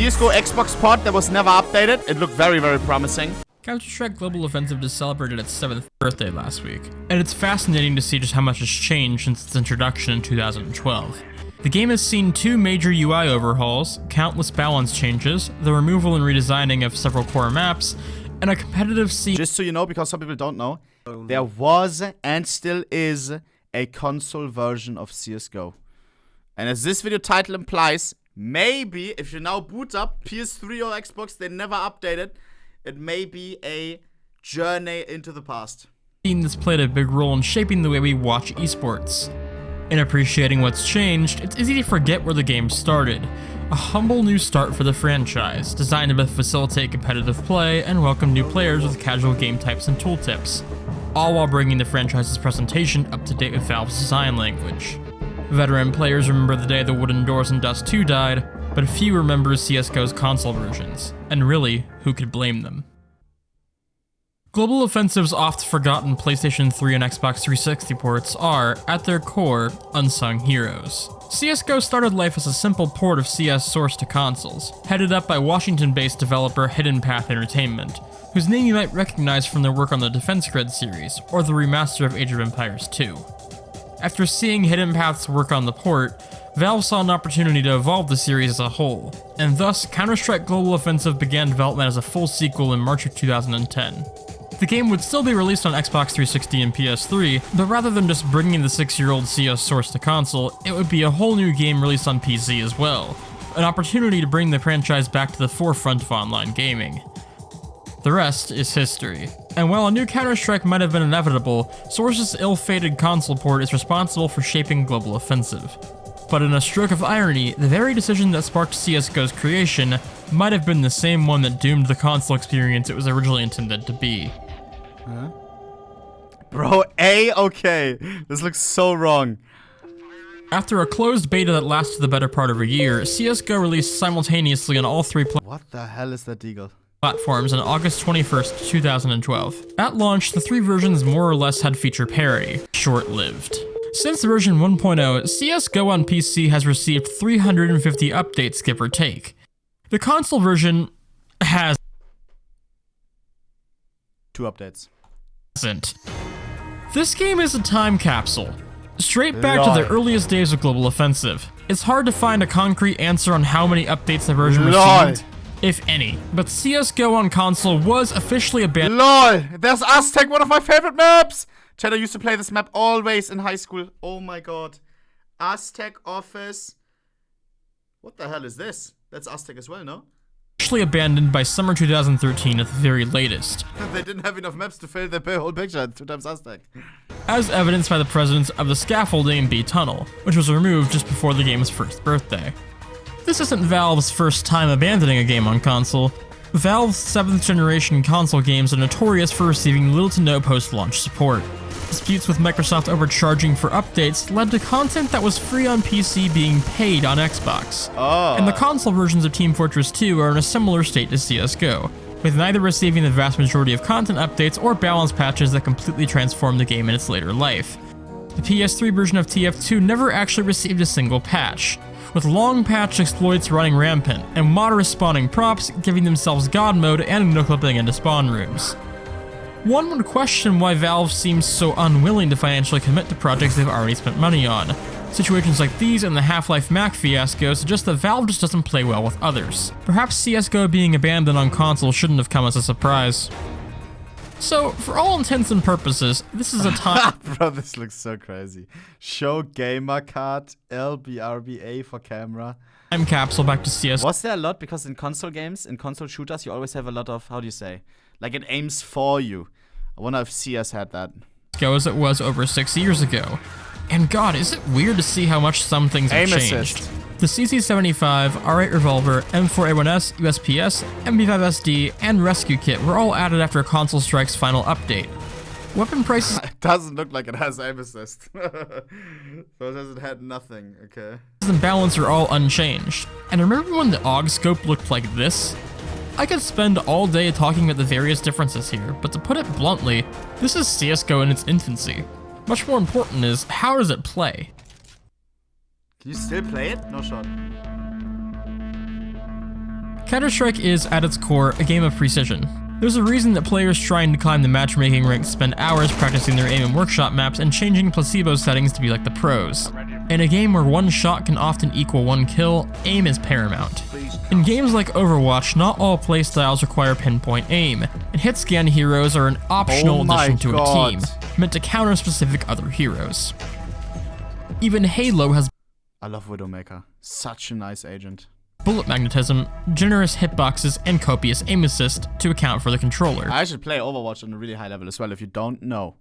CSGO Xbox port that was never updated. It looked very, very promising. Counter-Strike Global Offensive just celebrated its 7th birthday last week, and it's fascinating to see just how much has changed since its introduction in 2012. The game has seen 2 major UI overhauls, countless balance changes, the removal and redesigning of several core maps, and a competitive scene. Just so you know, because some people don't know, there was and still is a console version of CSGO. And as this video title implies, maybe if you now boot up PS3 or Xbox, they never updated, it may be a journey into the past. This played a big role in shaping the way we watch esports. In appreciating what's changed, it's easy to forget where the game started. A humble new start for the franchise, designed to facilitate competitive play and welcome new players with casual game types and tooltips, all while bringing the franchise's presentation up to date with Valve's design language. Veteran players remember the day the wooden doors in Dust 2 died, but few remember CSGO's console versions, and really, who could blame them? Global Offensive's oft-forgotten PlayStation 3 and Xbox 360 ports are, at their core, unsung heroes. CSGO started life as a simple port of CS source to consoles, headed up by Washington-based developer Hidden Path Entertainment, whose name you might recognize from their work on the Defense Grid series, or the remaster of Age of Empires 2. After seeing Hidden Path's work on the port, Valve saw an opportunity to evolve the series as a whole, and thus Counter-Strike Global Offensive began development as a full sequel in March of 2010. The game would still be released on Xbox 360 and PS3, but rather than just bringing the 6-year-old CS source to console, it would be a whole new game released on PC as well, an opportunity to bring the franchise back to the forefront of online gaming. The rest is history. And while a new Counter-Strike might have been inevitable, Source's ill-fated console port is responsible for shaping Global Offensive. But in a stroke of irony, the very decision that sparked CSGO's creation might have been the same one that doomed the console experience it was originally intended to be. Huh? Bro, okay. This looks so wrong. After a closed beta that lasted the better part of a year, CSGO released simultaneously on all 3 What the hell is that deagle? platforms on August 21st, 2012. At launch, the 3 versions more or less had feature parity, short-lived. Since version 1.0, CSGO on PC has received 350 updates, give or take. The console version has 2 updates. This game is a time capsule, straight back to the earliest days of Global Offensive. It's hard to find a concrete answer on how many updates the version received, if any, but CSGO on console was officially abandoned. LOL! There's Aztec, one of my favorite maps! Chad, I used to play this map always in high school. Oh my god. Aztec Office. What the hell is this? That's Aztec as well, no? Officially abandoned by summer 2013 at the very latest. They didn't have enough maps to fill their whole picture. 2 times Aztec. As evidenced by the presence of the scaffolding in B Tunnel, which was removed just before the game's first birthday. This isn't Valve's first time abandoning a game on console. Valve's 7th generation console games are notorious for receiving little to no post-launch support. Disputes with Microsoft overcharging for updates led to content that was free on PC being paid on Xbox. And the console versions of Team Fortress 2 are in a similar state to CSGO, with neither receiving the vast majority of content updates or balance patches that completely transform the game in its later life. The PS3 version of TF2 never actually received a single patch, with long patch exploits running rampant, and modder spawning props giving themselves god mode and no-clipping into spawn rooms. One would question why Valve seems so unwilling to financially commit to projects they've already spent money on. Situations like these and the Half-Life Mac fiasco suggest that Valve just doesn't play well with others. Perhaps CSGO being abandoned on console shouldn't have come as a surprise. So, for all intents and purposes, this is a time- Bro, this looks so crazy. Show gamer card, LBRBA for camera. Time capsule back to CS. Was there a lot? Because in console games, in console shooters, you always have a lot of, how do you say? Like it aims for you. I wonder if CS had that. Go as it was over 6 years ago. And god, is it weird to see how much some things have changed. Assist. The CC75, R8 Revolver, M4A1S, USPS, MP5SD, and Rescue Kit were all added after Console Strike's final update. Weapon prices- It doesn't look like it has aim assist. So it says it had nothing, okay. and balance are all unchanged. And remember when the AUG scope looked like this? I could spend all day talking about the various differences here, but to put it bluntly, this is CSGO in its infancy. Much more important is, how does it play? Can you still play it? No shot. Counter-Strike is, at its core, a game of precision. There's a reason that players trying to climb the matchmaking ranks spend hours practicing their aim and workshop maps and changing placebo settings to be like the pros. In a game where one shot can often equal one kill, aim is paramount. In games like Overwatch, not all playstyles require pinpoint aim, and hit-scan heroes are an optional addition to a team, meant to counter specific other heroes. Even Halo has I love Widowmaker. Such a nice agent. bullet magnetism, generous hitboxes, and copious aim assist to account for the controller. I should play Overwatch on a really high level as well if you don't know.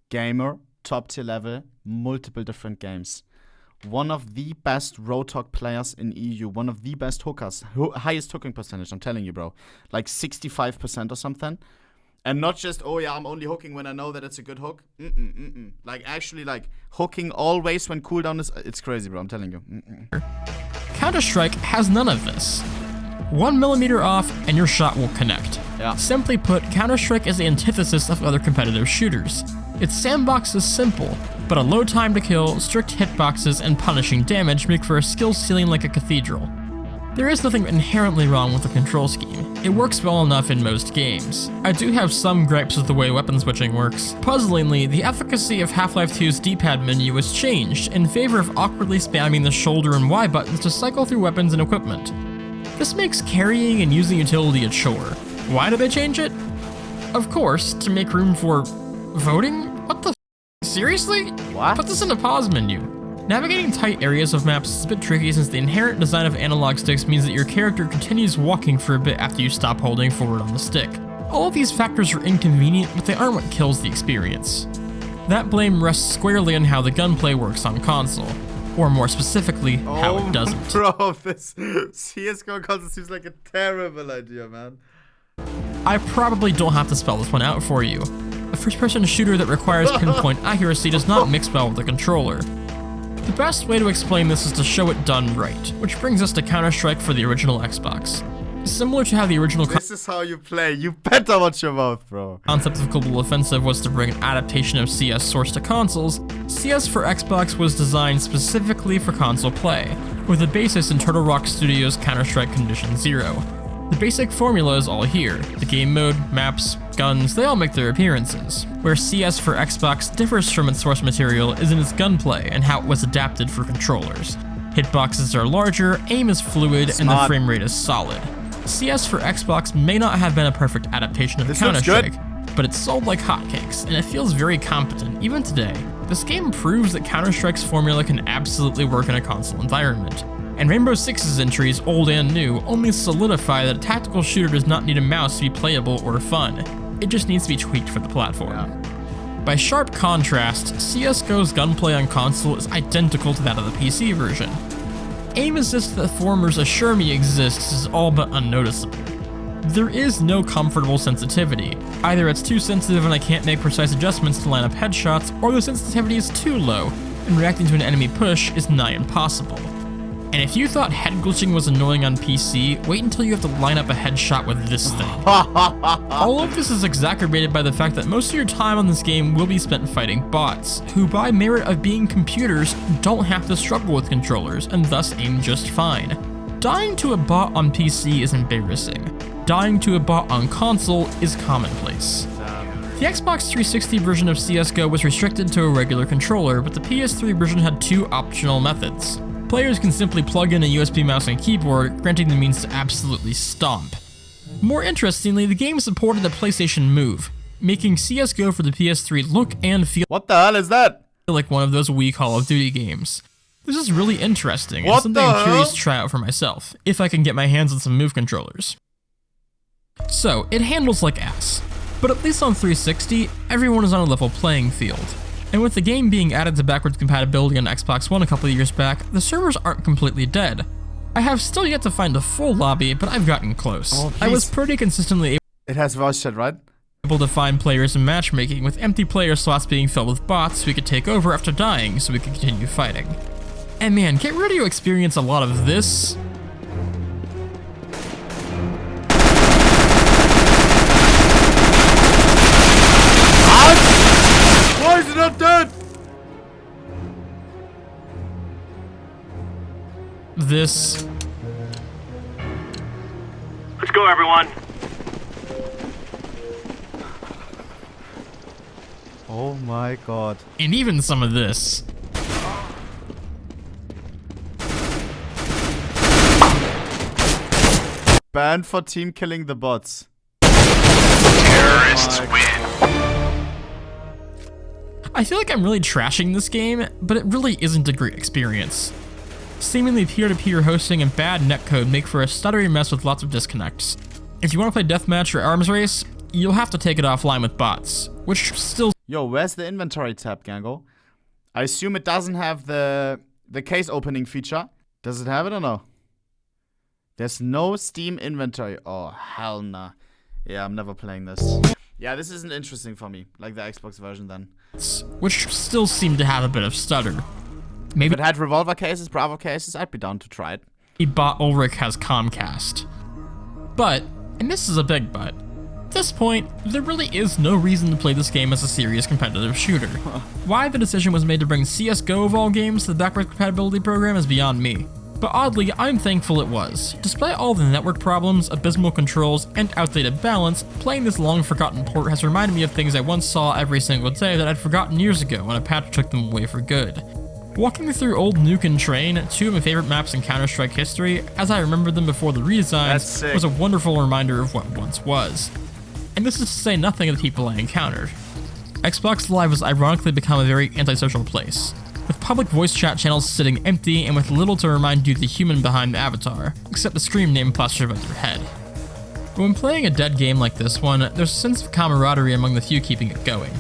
Gamer, top tier level, multiple different games. One of the best Roadhog players in EU, one of the best hookers, highest hooking percentage, I'm telling you, bro. Like 65% or something. And not just, oh yeah, I'm only hooking when I know that it's a good hook. Like actually like hooking always when cooldown is, it's crazy, bro, I'm telling you. Counter-Strike has none of this. 1 millimeter off and your shot will connect. Yeah. Simply put, Counter-Strike is the antithesis of other competitive shooters. Its sandbox is simple, but a low time to kill, strict hitboxes, and punishing damage make for a skill ceiling like a cathedral. There is nothing inherently wrong with the control scheme. It works well enough in most games. I do have some gripes with the way weapon switching works. Puzzlingly, the efficacy of Half-Life 2's D-pad menu was changed in favor of awkwardly spamming the shoulder and Y buttons to cycle through weapons and equipment. This makes carrying and using utility a chore. Why did they change it? Of course, to make room for voting? What the f? Seriously? What? Put this in the pause menu. Navigating tight areas of maps is a bit tricky since the inherent design of analog sticks means that your character continues walking for a bit after you stop holding forward on the stick. All of these factors are inconvenient, but they aren't what kills the experience. That blame rests squarely on how the gunplay works on console, or more specifically, how it doesn't. Bro, this CSGO console seems like a terrible idea, man. I probably don't have to spell this one out for you. A first-person shooter that requires pinpoint accuracy does not mix well with the controller. The best way to explain this is to show it done right, which brings us to Counter-Strike for the original Xbox. Similar to how the original This is how you play. You better watch your mouth, bro. concept of Global Offensive was to bring an adaptation of CS sourced to consoles, CS for Xbox was designed specifically for console play, with a basis in Turtle Rock Studios' Counter-Strike Condition Zero. The basic formula is all here. The game mode, maps, guns, they all make their appearances. Where CS for Xbox differs from its source material is in its gunplay and how it was adapted for controllers. Hitboxes are larger, aim is fluid, and the frame rate is solid. CS for Xbox may not have been a perfect adaptation of Counter-Strike, but it's sold like hotcakes, and it feels very competent, even today. This game proves that Counter-Strike's formula can absolutely work in a console environment. And Rainbow Six's entries, old and new, only solidify that a tactical shooter does not need a mouse to be playable or fun. It just needs to be tweaked for the platform. By sharp contrast, CSGO's gunplay on console is identical to that of the PC version. Aim assist that formers assure me exists is all but unnoticeable. There is no comfortable sensitivity. Either it's too sensitive and I can't make precise adjustments to line up headshots, or the sensitivity is too low, and reacting to an enemy push is nigh impossible. And if you thought head glitching was annoying on PC, wait until you have to line up a headshot with this thing. All of this is exacerbated by the fact that most of your time on this game will be spent fighting bots, who by merit of being computers don't have to struggle with controllers and thus aim just fine. Dying to a bot on PC is embarrassing. Dying to a bot on console is commonplace. The Xbox 360 version of CSGO was restricted to a regular controller, but the PS3 version had two optional methods. Players can simply plug in a USB mouse and keyboard, granting the means to absolutely stomp. More interestingly, the game supported the PlayStation Move, making CSGO for the PS3 look and feel What the hell is that? like one of those Wii Call of Duty games. This is really interesting, and something I'm curious to try out for myself, if I can get my hands on some Move controllers. So, it handles like ass, but at least on 360, everyone is on a level playing field. And with the game being added to backwards compatibility on Xbox One a couple of years back, the servers aren't completely dead. I have still yet to find a full lobby, but I've gotten close. I was pretty consistently It has voice chat, right? able to find players in matchmaking, with empty player slots being filled with bots we could take over after dying so we could continue fighting. And man, get ready to experience a lot of this. Why is it not dead? This. Let's go, everyone. Oh my god. And even some of this. Banned for team killing the bots. Terrorists win. I feel like I'm really trashing this game, but it really isn't a great experience. Seemingly peer-to-peer hosting and bad netcode make for a stuttery mess with lots of disconnects. If you want to play deathmatch or arms race, you'll have to take it offline with bots, which still... Yo, where's the inventory tab, Gango? I assume it doesn't have the case opening feature. Does it have it or no? There's no Steam inventory. Oh, hell nah. Yeah, I'm never playing this. Yeah, this isn't interesting for me, like the Xbox version then. Which still seem to have a bit of stutter. Maybe If it had revolver cases, Bravo cases, I'd be down to try it. bot Ulrich has Comcast. But, and this is a big but, at this point, there really is no reason to play this game as a serious competitive shooter. Why the decision was made to bring CSGO of all games to the backward compatibility program is beyond me. But oddly, I'm thankful it was. Despite all the network problems, abysmal controls, and outdated balance, playing this long-forgotten port has reminded me of things I once saw every single day that I'd forgotten years ago when a patch took them away for good. Walking through old Nuke and Train, two of my favorite maps in Counter-Strike history, as I remembered them before the redesigns, was a wonderful reminder of what once was. And this is to say nothing of the people I encountered. Xbox Live has ironically become a very antisocial place, with public voice chat channels sitting empty and with little to remind you of the human behind the avatar, except the screen name plastered above your head. But when playing a dead game like this one, there's a sense of camaraderie among the few keeping it going.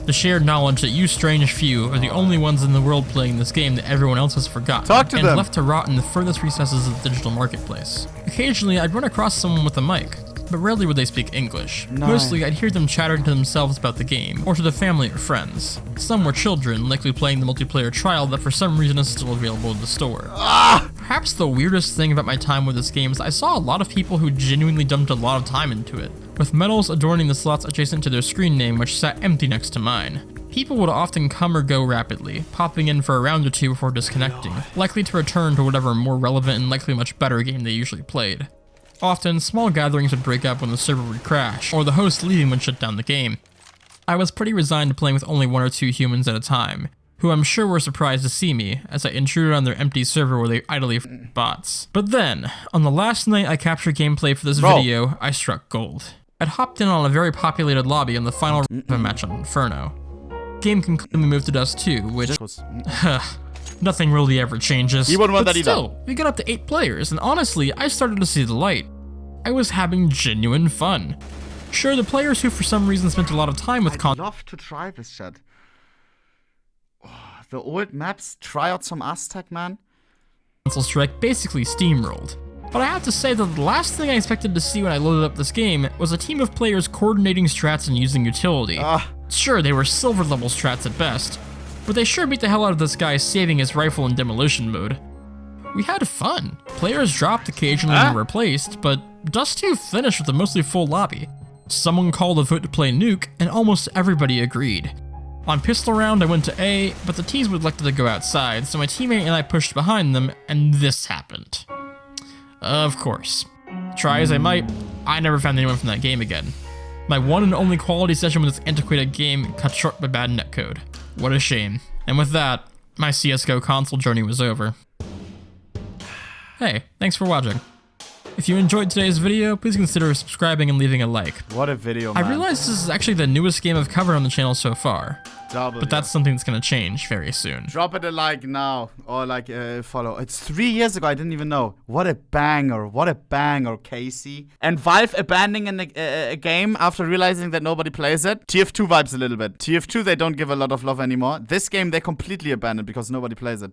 The shared knowledge that you strange few are the only ones in the world playing this game that everyone else has forgotten, and left to rot in the furthest recesses of the digital marketplace. Occasionally, I'd run across someone with a mic, but rarely would they speak English. Mostly, I'd hear them chattering to themselves about the game, or to the family or friends. Some were children, likely playing the multiplayer trial that for some reason is still available in the store. Perhaps the weirdest thing about my time with this game is I saw a lot of people who genuinely dumped a lot of time into it, with medals adorning the slots adjacent to their screen name which sat empty next to mine. People would often come or go rapidly, popping in for a round or two before disconnecting, likely to return to whatever more relevant and likely much better game they usually played. Often, small gatherings would break up when the server would crash, or the host leaving would shut down the game. I was pretty resigned to playing with only one or two humans at a time, who I'm sure were surprised to see me, as I intruded on their empty server where they idly bots. But then, on the last night I captured gameplay for this video, I struck gold. I'd hopped in on a very populated lobby on the final match on Inferno. Game can clearly move to Dust 2, which... nothing really ever changes. But still, we got up to 8 players, and honestly, I started to see the light. I was having genuine fun. Sure, the players who for some reason spent a lot of time with I'd love to try this shit. The old maps, try out some Aztec, man. Console Strike basically steamrolled. But I have to say that the last thing I expected to see when I loaded up this game was a team of players coordinating strats and using utility. Sure, they were silver level strats at best, but they sure beat the hell out of this guy saving his rifle in demolition mode. We had fun. Players dropped occasionally and were replaced, but Dust 2 finished with a mostly full lobby. Someone called a vote to play Nuke, and almost everybody agreed. On pistol round, I went to A, but the teams would elected to go outside, so my teammate and I pushed behind them, and this happened. Of course. Try as I might, I never found anyone from that game again. My one and only quality session with this antiquated game cut short by bad netcode. What a shame. And with that, my CSGO console journey was over. Hey, thanks for watching. If you enjoyed today's video, please consider subscribing and leaving a like. What a video, man. I realized this is actually the newest game I've covered on the channel so far. But that's something that's gonna change very soon. Drop it a like now, or like follow. It's 3 years ago, I didn't even know. What a banger, Casey. And Valve abandoning a game after realizing that nobody plays it. TF2 vibes a little bit. TF2, they don't give a lot of love anymore. This game, they completely abandoned because nobody plays it.